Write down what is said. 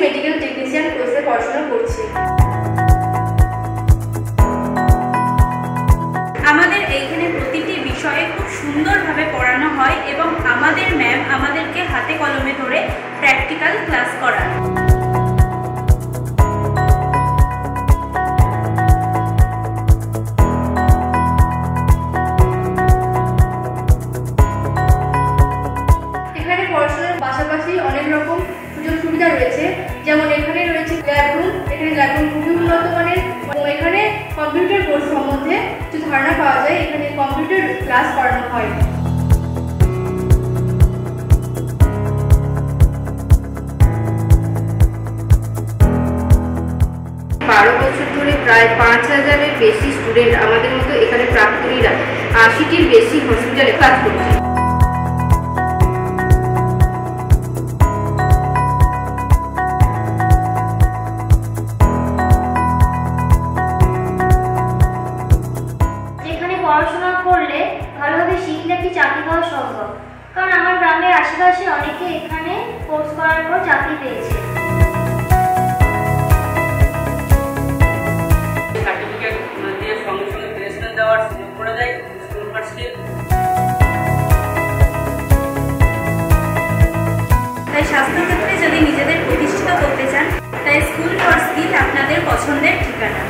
Medical technician কোর্সে পড়াশোনা করছি। আমাদের এইখানে প্রতিটি বিষয়ে খুব সুন্দরভাবে পড়ানো হয় এবং আমাদের ম্যাম আমাদেরকে হাতে কলমে ধরে প্র্যাকটিক্যাল ক্লাস করান। এখানে পড়াশোনার পাশাপাশি অনেক রকম সুযোগ সুবিধা রয়েছে, যেমন এখানে রয়েছে ল্যাবরুম। এখানে ল্যাবরুম খুবই উন্নত মানের এবং এখানে কম্পিউটার কোর্স সম্বন্ধে কিছু ধারণা পাওয়া যায়। এখানে কম্পিউটার ক্লাস করানো হয়। বারো বছর ধরে প্রায় 5000-এর বেশি স্টুডেন্ট আমাদের মতো এখানে প্রাক্তনীরা 80টির বেশি হসপিটালে কাজ করছে। এখানে পড়াশোনা করলে ভালোভাবে শিখলে একটি চাকরি পাওয়া সম্ভব, কারণ আমার গ্রামের আশেপাশে অনেকে এখানে কোর্স করার পর চাকরি পেয়েছে। সার্টিফিকেট দিয়ে সঙ্গে সঙ্গে প্লেসমেন্ট দেওয়ার সুযোগ করে দেয় স্কুল ইউনিভার্সিটি। তাই স্বাস্থ্যক্ষেত্রে যদি নিজেদের প্রতিষ্ঠিত করতে চান, তাই স্কুল ফর স্কিল আপনাদের পছন্দের ঠিকানা।